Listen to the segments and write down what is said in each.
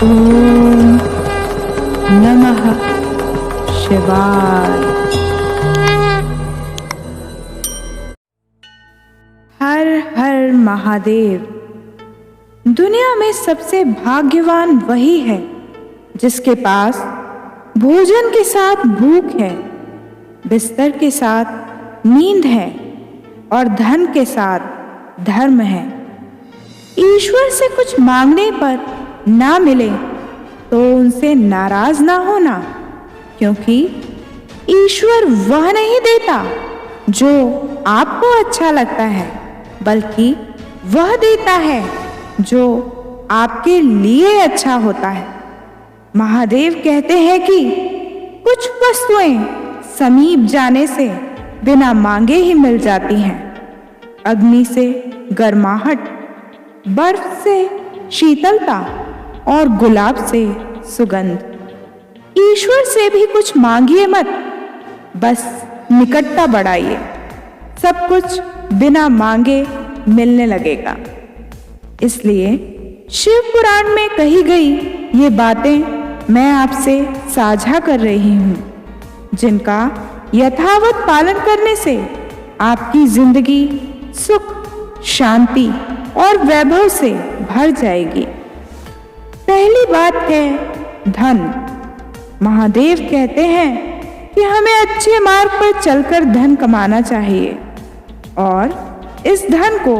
ओम नमः शिवाय। हर हर महादेव। दुनिया में सबसे भाग्यवान वही है जिसके पास भोजन के साथ भूख है, बिस्तर के साथ नींद है और धन के साथ धर्म है। ईश्वर से कुछ मांगने पर ना मिले तो उनसे नाराज ना होना, क्योंकि ईश्वर वह नहीं देता जो आपको अच्छा लगता है, बल्कि वह देता है जो आपके लिए अच्छा होता है। महादेव कहते हैं कि कुछ वस्तुएं समीप जाने से बिना मांगे ही मिल जाती हैं। अग्नि से गर्माहट, बर्फ से शीतलता और गुलाब से सुगंध। ईश्वर से भी कुछ मांगिए मत, बस निकटता बढ़ाइए। सब कुछ बिना मांगे मिलने लगेगा। इसलिए शिव पुराण में कही गई ये बातें मैं आपसे साझा कर रही हूँ, जिनका यथावत पालन करने से आपकी जिंदगी सुख, शांति और वैभव से भर जाएगी। पहली बात है धन। महादेव कहते हैं कि हमें अच्छे मार्ग पर चलकर धन कमाना चाहिए और इस धन को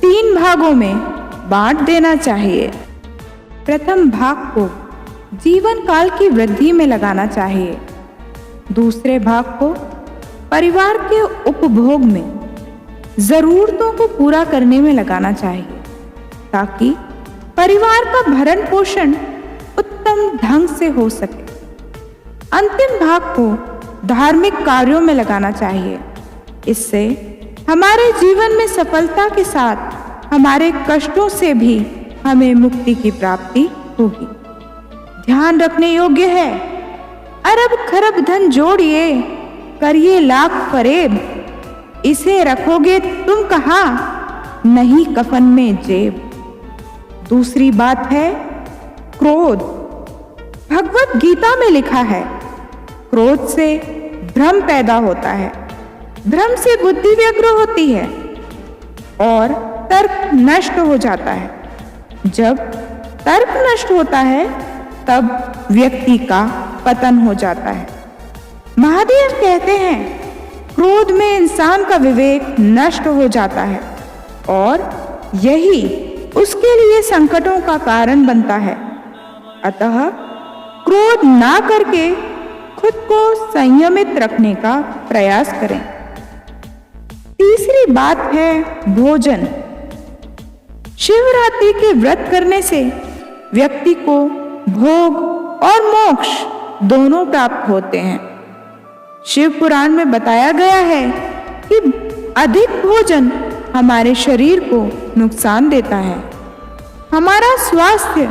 3 भागों में बांट देना चाहिए। प्रथम भाग को जीवन काल की वृद्धि में लगाना चाहिए। दूसरे भाग को परिवार के उपभोग में, जरूरतों को पूरा करने में लगाना चाहिए, ताकि परिवार का भरण पोषण उत्तम ढंग से हो सके। अंतिम भाग को धार्मिक कार्यों में लगाना चाहिए। इससे हमारे जीवन में सफलता के साथ हमारे कष्टों से भी हमें मुक्ति की प्राप्ति होगी। ध्यान रखने योग्य है, अरब खरब धन जोड़िए, करिए लाख फरेब, इसे रखोगे तुम कहाँ, नहीं कफन में जेब। दूसरी बात है क्रोध। भगवत गीता में लिखा है, क्रोध से भ्रम पैदा होता है, भ्रम से बुद्धि व्यग्र होती है और तर्क नष्ट हो जाता है। जब तर्क नष्ट होता है तब व्यक्ति का पतन हो जाता है। महादेव कहते हैं क्रोध में इंसान का विवेक नष्ट हो जाता है और यही उसके लिए संकटों का कारण बनता है। अतः क्रोध ना करके खुद को संयमित रखने का प्रयास करें। तीसरी बात है भोजन। शिवरात्रि के व्रत करने से व्यक्ति को भोग और मोक्ष दोनों प्राप्त होते हैं। शिव पुराण में बताया गया है कि अधिक भोजन हमारे शरीर को नुकसान देता है। हमारा स्वास्थ्य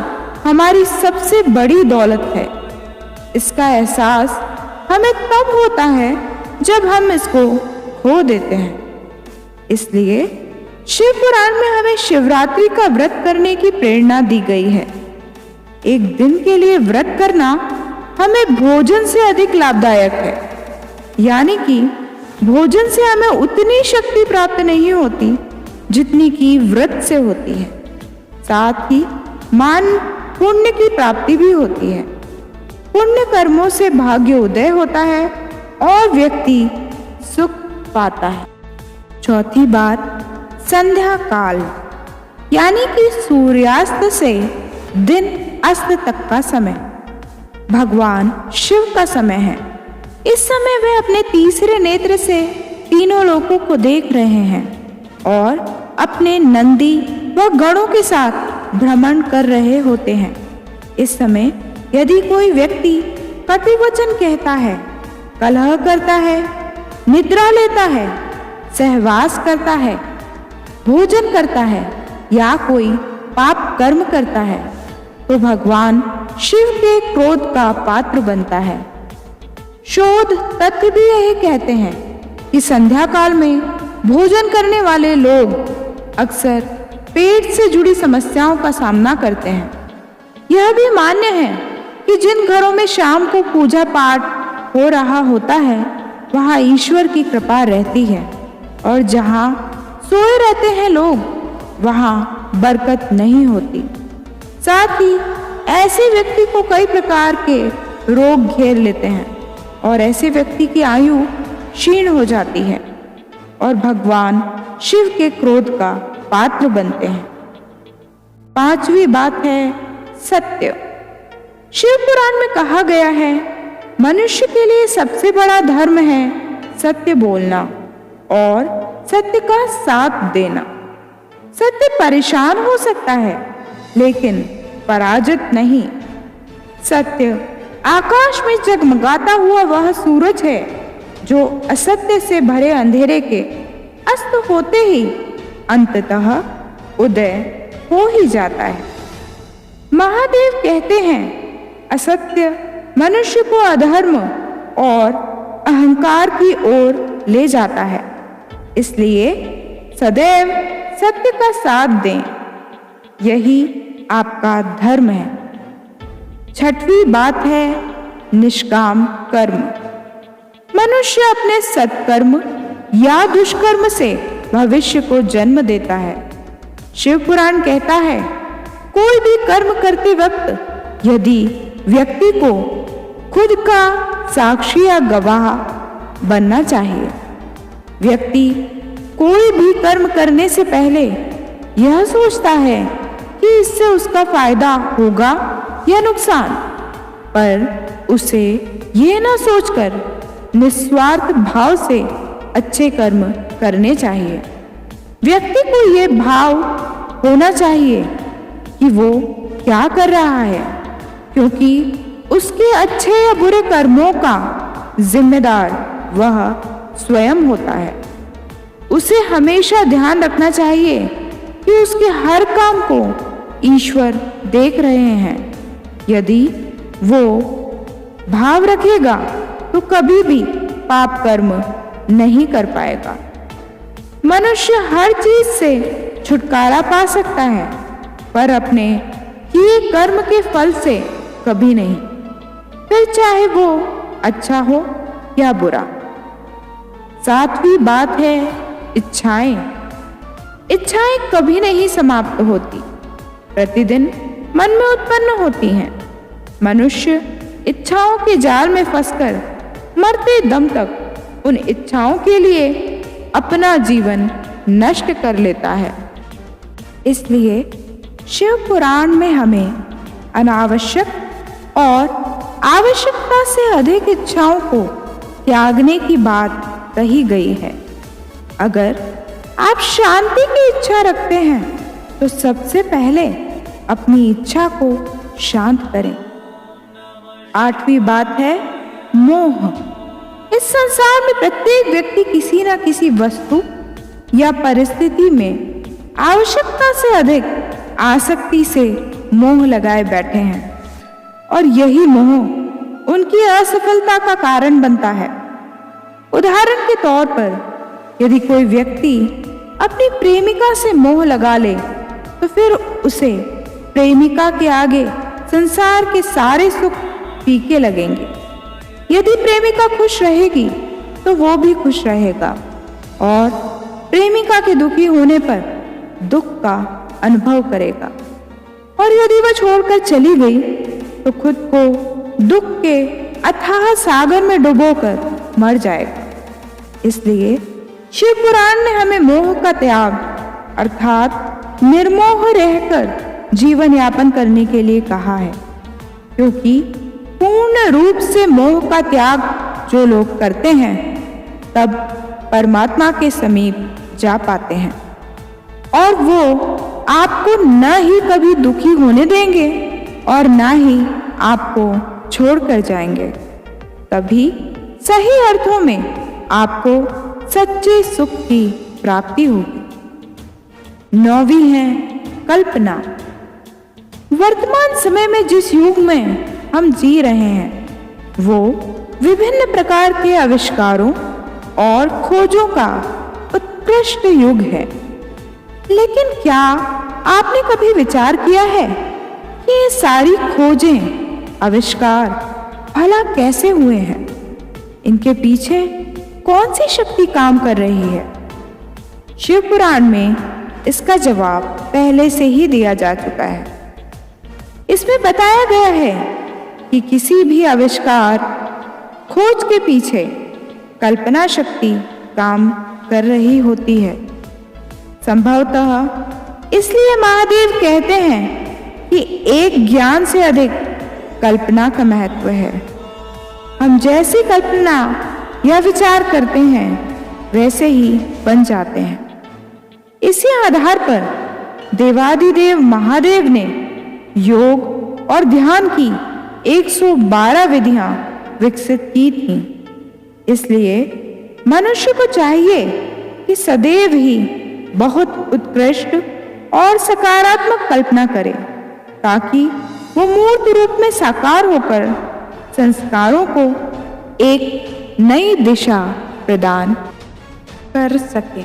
हमारी सबसे बड़ी दौलत है। इसका एहसास हमें तब होता है जब हम इसको खो देते हैं। इसलिए शिव पुराण में हमें शिवरात्रि का व्रत करने की प्रेरणा दी गई है। एक दिन के लिए व्रत करना हमें भोजन से अधिक लाभदायक है, यानी कि भोजन से हमें उतनी शक्ति प्राप्त नहीं होती जितनी कि व्रत से होती है। साथ ही मान पुण्य की प्राप्ति भी होती है। पुण्य कर्मों से भाग्य उदय होता है और व्यक्ति सुख पाता है। चौथी बात संध्या काल, यानी कि सूर्यास्त से दिन अस्त तक का समय भगवान शिव का समय है। इस समय वे अपने तीसरे नेत्र से तीनों लोकों को देख रहे हैं और अपने नंदी व गणों के साथ भ्रमण कर रहे होते हैं। इस समय यदि कोई व्यक्ति कटुवचन कहता है, कलह करता है, निद्रा लेता है, सहवास करता है, भोजन करता है या कोई पाप कर्म करता है, तो भगवान शिव के क्रोध का पात्र बनता है। शोध तथ्य भी यही कहते हैं कि संध्या काल में भोजन करने वाले लोग अक्सर पेट से जुड़ी समस्याओं का सामना करते हैं। यह भी मान्य है कि जिन घरों में शाम को पूजा पाठ हो रहा होता है वहाँ ईश्वर की कृपा रहती है, और जहाँ सोए रहते हैं लोग वहाँ बरकत नहीं होती। साथ ही ऐसे व्यक्ति को कई प्रकार के रोग घेर लेते हैं और ऐसे व्यक्ति की आयु क्षीण हो जाती है और भगवान शिव के क्रोध का पात्र बनते हैं। पांचवी बात है सत्य। शिव पुराण में कहा गया है, मनुष्य के लिए सबसे बड़ा धर्म है सत्य बोलना और सत्य का साथ देना। सत्य परेशान हो सकता है लेकिन पराजित नहीं। सत्य आकाश में जगमगाता हुआ वह सूरज है जो असत्य से भरे अंधेरे के अस्त होते ही अंततः उदय हो ही जाता है। महादेव कहते हैं, असत्य मनुष्य को अधर्म और अहंकार की ओर ले जाता है, इसलिए सदैव सत्य का साथ दें, यही आपका धर्म है। छठवीं बात है निष्काम कर्म। मनुष्य अपने सत्कर्म या दुष्कर्म से भविष्य को जन्म देता है। शिव पुराण कहता है, कोई भी कर्म करते वक्त यदि व्यक्ति को खुद का साक्षी या गवाह बनना चाहिए। व्यक्ति कोई भी कर्म करने से पहले यह सोचता है कि इससे उसका फायदा होगा या नुकसान, पर उसे ये न सोचकर निस्वार्थ भाव से अच्छे कर्म करने चाहिए। व्यक्ति को ये भाव होना चाहिए कि वो क्या कर रहा है, क्योंकि उसके अच्छे या बुरे कर्मों का जिम्मेदार वह स्वयं होता है। उसे हमेशा ध्यान रखना चाहिए कि उसके हर काम को ईश्वर देख रहे हैं। यदि वो भाव रखेगा तो कभी भी पाप कर्म नहीं कर पाएगा। मनुष्य हर चीज से छुटकारा पा सकता है, पर अपने किए कर्म के फल से कभी नहीं, फिर चाहे वो अच्छा हो या बुरा। सातवीं बात है इच्छाएं। इच्छाएं कभी नहीं समाप्त होती, प्रतिदिन मन में उत्पन्न होती हैं। मनुष्य इच्छाओं के जाल में फंसकर मरते दम तक उन इच्छाओं के लिए अपना जीवन नष्ट कर लेता है। इसलिए शिव पुराण में हमें अनावश्यक और आवश्यकता से अधिक इच्छाओं को त्यागने की बात कही गई है। अगर आप शांति की इच्छा रखते हैं तो सबसे पहले अपनी इच्छा को शांत करें। आठवीं बात है मोह। इस संसार में प्रत्येक व्यक्ति किसी न किसी वस्तु या परिस्थिति में आवश्यकता से अधिक आसक्ति से मोह लगाए बैठे हैं, और यही मोह उनकी असफलता का कारण बनता है। उदाहरण के तौर पर यदि कोई व्यक्ति अपनी प्रेमिका से मोह लगा ले तो फिर उसे प्रेमिका के आगे संसार के सारे सुख फीके लगेंगे। यदि प्रेमिका खुश रहेगी तो वो भी खुश रहेगा, और प्रेमिका के दुखी होने पर दुख का अनुभव करेगा। और यदि वह छोड़कर चली गई तो खुद को दुख के अथाह सागर में डुबोकर मर जाएगा। इसलिए शिव पुराण ने हमें मोह का त्याग अर्थात निर्मोह रहकर जीवन यापन करने के लिए कहा है, क्योंकि पूर्ण रूप से मोह का त्याग जो लोग करते हैं तब परमात्मा के समीप जा पाते हैं, और वो आपको न ही कभी दुखी होने देंगे और न ही आपको छोड़कर जाएंगे। तभी सही अर्थों में आपको सच्चे सुख की प्राप्ति होगी। नौवीं है कल्पना। वर्तमान समय में जिस युग में हम जी रहे हैं वो विभिन्न प्रकार के आविष्कारों और खोजों का उत्कृष्ट युग है। लेकिन क्या आपने कभी विचार किया है कि ये सारी खोजें, आविष्कार भला कैसे हुए हैं, इनके पीछे कौन सी शक्ति काम कर रही है। शिव पुराण में इसका जवाब पहले से ही दिया जा चुका है। इसमें बताया गया है कि किसी भी आविष्कार, खोज के पीछे कल्पना शक्ति काम कर रही होती है। संभवतः इसलिए महादेव कहते हैं कि एक ज्ञान से अधिक कल्पना का महत्व है। हम जैसी कल्पना या विचार करते हैं वैसे ही बन जाते हैं। इसी आधार पर देवाधिदेव महादेव ने योग और ध्यान की 112 विधियां विकसित की थीं। इसलिए मनुष्य को चाहिए कि सदैव ही बहुत उत्कृष्ट और सकारात्मक कल्पना करे, ताकि वो मूर्त रूप में साकार होकर संस्कारों को एक नई दिशा प्रदान कर सके।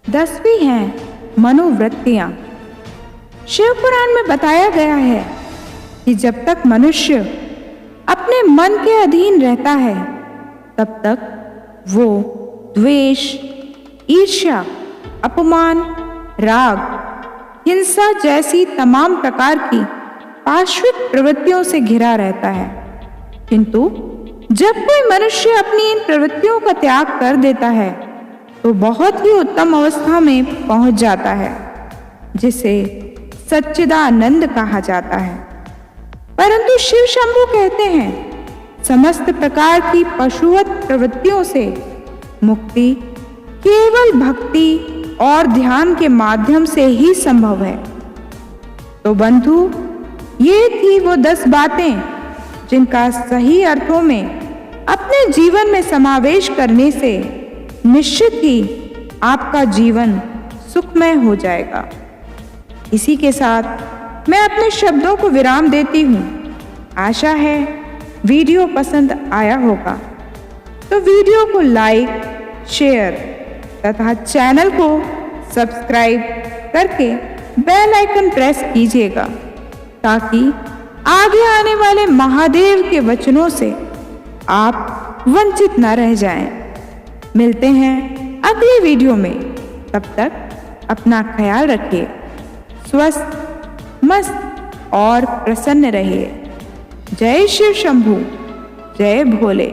10वीं है मनोवृत्तियां। शिव पुराण में बताया गया है कि जब तक मनुष्य अपने मन के अधीन रहता है, तब तक वो द्वेष, ईर्ष्या, अपमान, राग, हिंसा जैसी तमाम प्रकार की पाश्विक प्रवृत्तियों से घिरा रहता है। किंतु जब कोई मनुष्य अपनी इन प्रवृत्तियों का त्याग कर देता है तो बहुत ही उत्तम अवस्था में पहुंच जाता है, जिसे सच्चिदानंद कहा जाता है। परंतु शिव शंभू कहते हैं, समस्त प्रकार की पशुवत प्रवृत्तियों से मुक्ति केवल भक्ति और ध्यान के माध्यम से ही संभव है। तो बंधु, ये थी वो 10 बातें जिनका सही अर्थों में अपने जीवन में समावेश करने से निश्चित ही आपका जीवन सुखमय हो जाएगा। इसी के साथ मैं अपने शब्दों को विराम देती हूँ। आशा है वीडियो पसंद आया होगा, तो वीडियो को लाइक, शेयर तथा चैनल को सब्सक्राइब करके बेल आइकन प्रेस कीजिएगा, ताकि आगे आने वाले महादेव के वचनों से आप वंचित न रह जाएं। मिलते हैं अगले वीडियो में। तब तक अपना ख्याल रखिए, स्वस्थ, मस्त और प्रसन्न रहिए। जय शिव शंभू, जय भोले।